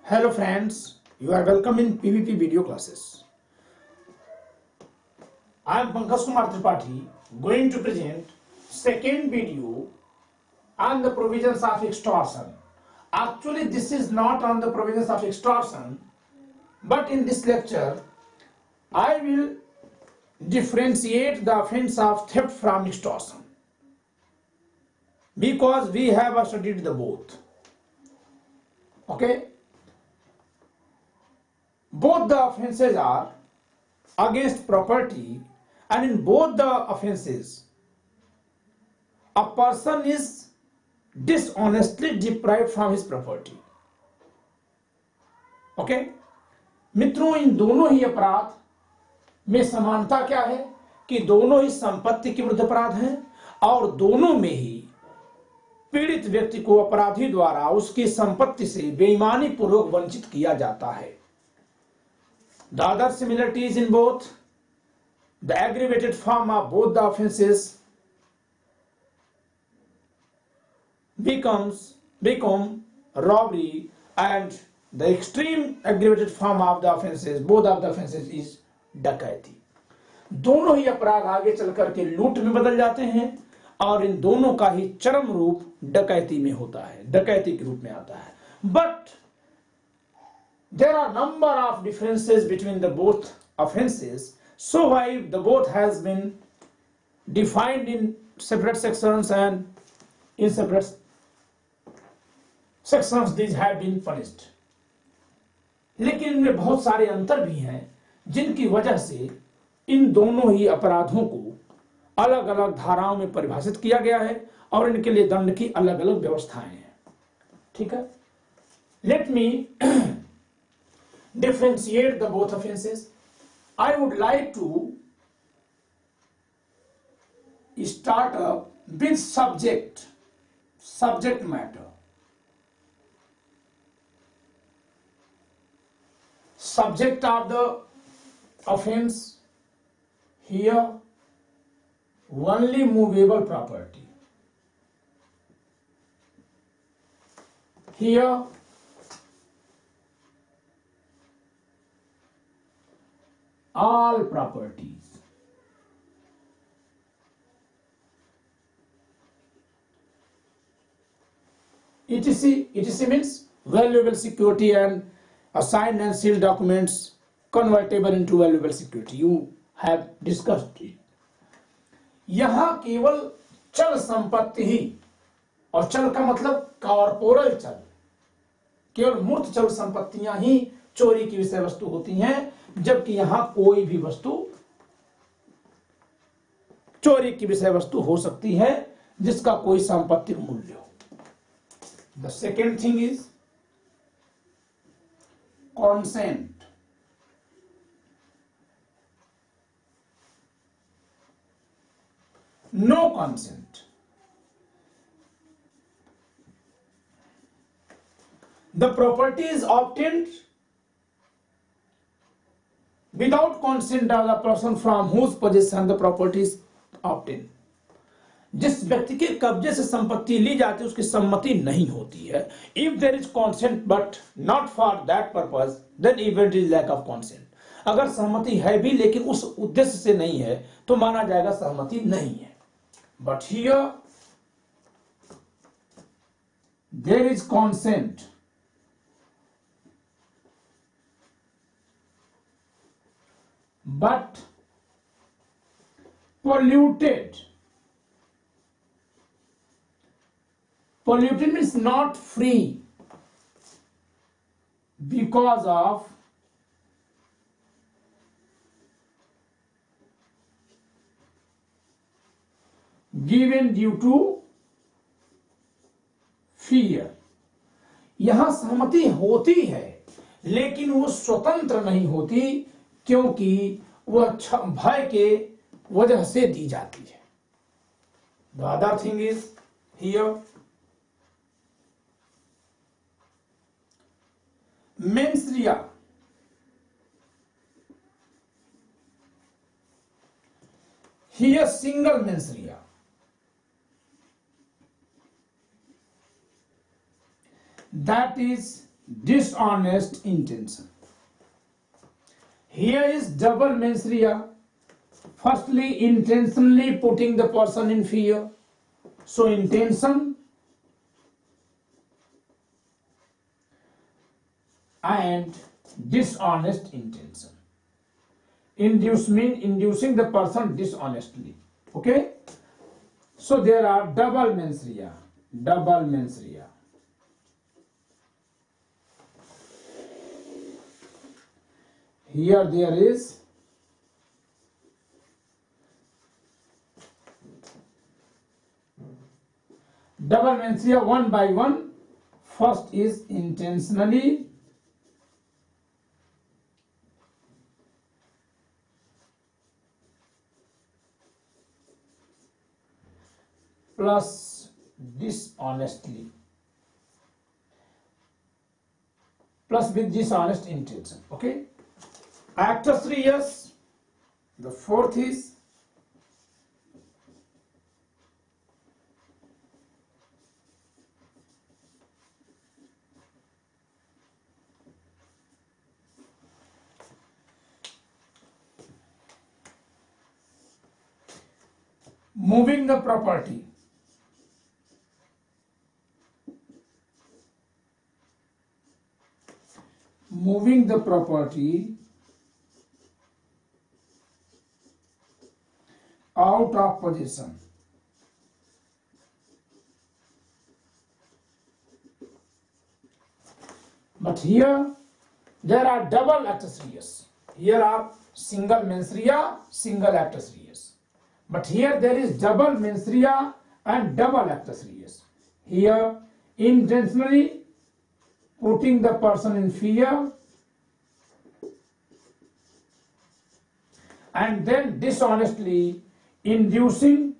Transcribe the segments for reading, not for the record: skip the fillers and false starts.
Hello friends, you are welcome in PVP video classes. I am Pankaj Kumar Tripathi going to present second video on the provisions of extortion. Actually this is not on the provisions of extortion, but in this lecture I will differentiate the offense of theft from extortion because we have studied the both. Okay? Both the offenses are against property, and in both the offenses a person is dishonestly deprived from his property. Okay मित्रों, इन दोनों ही अपराध में समानता क्या है कि दोनों ही संपत्ति के विरुद्ध अपराध हैं और दोनों में ही पीड़ित व्यक्ति को अपराधी द्वारा उसकी संपत्ति से बेईमानी पूर्वक वंचित किया जाता है. The other similarities in both, the aggravated form of both the offenses become robbery, and the extreme aggravated form of the offenses, both of the offenses is डकैती. दोनों ही अपराध आगे चलकर के लूट में बदल जाते हैं और इन दोनों का ही चरम रूप डकैती में होता है, डकैती के रूप में आता है. But there are number of differences between the both offenses, so why the both has been defined in separate sections, and in separate sections these have been punished. लेकिन इनमें बहुत सारे अंतर भी हैं जिनकी वजह से इन दोनों ही अपराधों को अलग अलग धाराओं में परिभाषित किया गया है और इनके लिए दंड की अलग अलग व्यवस्थाएं हैं. ठीक है, let me differentiate the both offenses. I would like to start up with subject matter. Subject of the offense here only movable property. Here all properties. etc means valuable security and assigned and sealed documents convertible into valuable security. You have discussed it. यहां केवल चल संपत्ति ही, और चल का मतलब corporal चल, केवल मूर्त चल संपत्तियां ही चोरी की विषय वस्तु होती हैं, जबकि यहां कोई भी वस्तु चोरी की विषय वस्तु हो सकती है जिसका कोई सांपत्तिक मूल्य हो. The second thing is consent. No consent. The property is obtained without consent of the person from whose possession the property is obtained. जिस व्यक्ति के कब्जे से संपत्ति ली जाती है उसकी सम्मति नहीं होती है. If there is consent but not for that purpose, then even it is lack of consent. अगर सहमति है भी लेकिन उस उद्देश्य से नहीं है तो माना जाएगा सहमति नहीं है. But here there is consent. But polluted means not free because of given due to fear. यहां सहमति होती है लेकिन वो स्वतंत्र नहीं होती क्योंकि वह भय के वजह से दी जाती है. The other thing is here mens rea. Here single mens rea. That is dishonest intention. Here is double mens rea. Firstly, intentionally putting the person in fear. So intention and dishonest intention. Induce mean inducing the person dishonestly. Okay? So there are double mens rea. Double mens rea. Here there is double mens rea one by one. First is intentionally, plus dishonestly, plus with dishonest intention. Okay? Actus reus. The fourth is moving the property. Moving the property out of position. But here there are double actus reus. Here are single mens rea, single actus reus. But here there is double mens rea and double actus reus. Here intentionally putting the person in fear, and then dishonestly inducing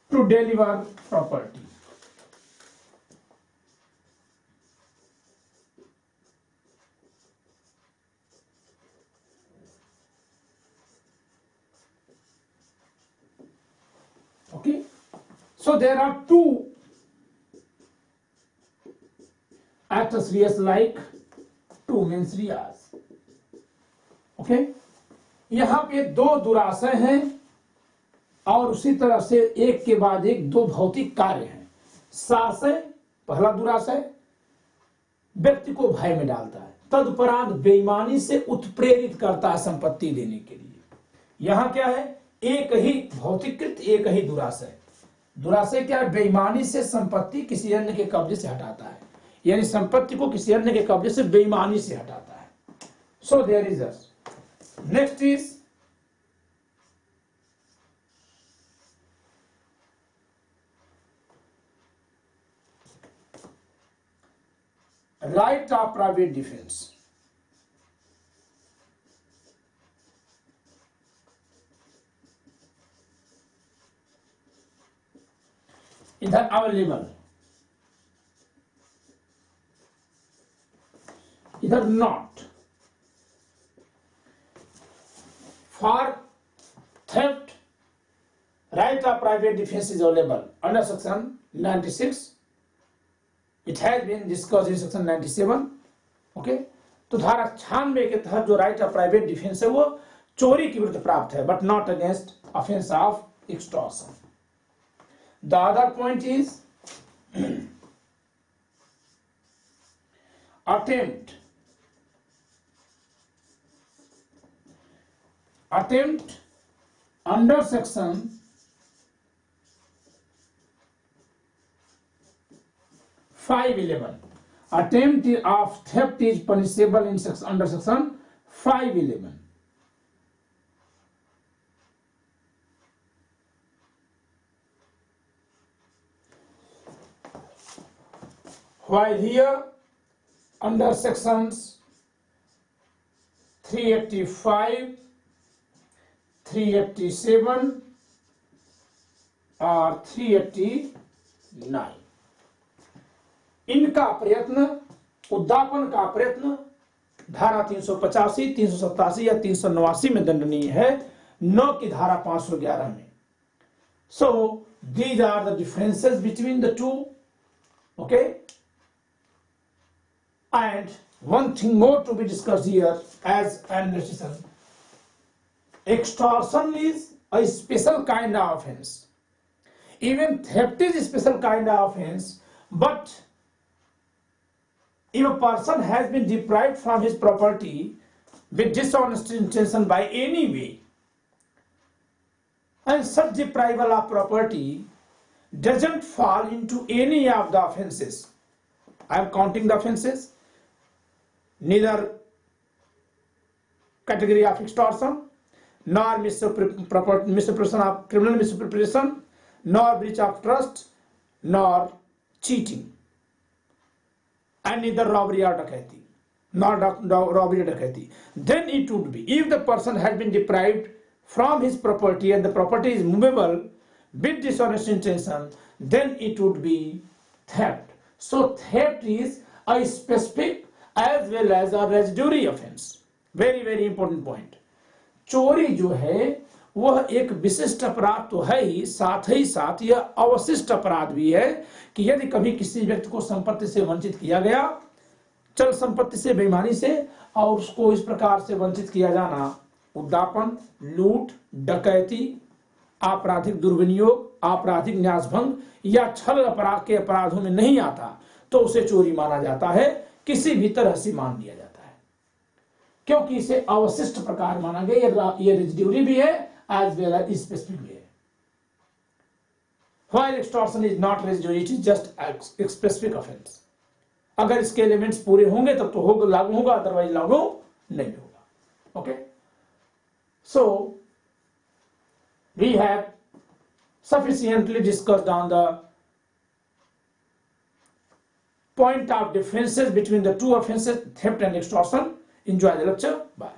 to deliver property. Okay? So there are two actus reus like two mens reas. Okay? यहां पे दो दुराशय हैं और उसी तरह से एक के बाद एक दो भौतिक कार्य हैं। साशय, पहला दुराशय, व्यक्ति को भय में डालता है, तदुपरांत बेईमानी से उत्प्रेरित करता है संपत्ति लेने के लिए। यहां क्या है? एक ही भौतिकृत, एक ही दुराशय। दुराशय क्या है? बेईमानी से संपत्ति किसी अन्य के कब्जे से हटाता है, यानी संपत्ति को किसी अन्य के कब्जे से बेईमानी से हटाता है। So there is us. Next is right of private defense. Either available, either not. For theft, right of private defense is available under section 96. It has been discussed in section 97. Okay? तो धारा 96 के तहत जो right of private defence है वो चोरी के विरुद्ध प्राप्त है, but not against offence of extortion. The other point is attempt under section 511. Attempt of theft is punishable in under section 511. While here under sections 385, 387 और 389 इनका प्रयत्न, उद्दापन का प्रयत्न धारा 385, 387 या 389 में दंडनीय है, न कि धारा 511 में. सो These are the differences between the two. Okay, and one thing more to be discussed here as an illustration. Extortion is a special kind of offense. Even theft is a special kind of offense, but if a person has been deprived from his property with dishonest intention by any way, and such deprival of property doesn't fall into any of the offenses. I am counting the offenses. Neither category of extortion, nor misappropriation of criminal misappropriation, nor breach of trust, nor cheating, and neither robbery or dacoity, nor robbery or dacoity. Then it would be, if the person has been deprived from his property and the property is movable with dishonest intention, then it would be theft. So theft is a specific as well as a residuary offense. Very very important point. चोरी जो है वह एक विशिष्ट अपराध तो है ही साथ यह अवशिष्ट अपराध भी है कि यदि कभी किसी व्यक्ति को संपत्ति से वंचित किया गया, चल संपत्ति से, बेईमानी से, और उसको इस प्रकार से वंचित किया जाना, उद्यापन, लूट, डकैती, आपराधिक दुर्विनियोग, आपराधिक न्यासभंग या छल अपराध के अपराधों में नहीं आता, तो उसे चोरी माना जाता है, किसी भी तरह से मान लिया जाता है, क्योंकि इसे अवशिष्ट प्रकार माना गया। ये रेजिड्यूरी भी है एज वेल एज स्पेसिफिक भी है। While extortion is not residuary, it is just a specific offense. अगर इसके एलिमेंट्स पूरे होंगे तब तो होगा, लागू होगा, अदरवाइज लागू नहीं होगा। Okay, so we have sufficiently discussed on the point of differences between the two offenses, theft and extortion. Enjoy the lecture. Bye.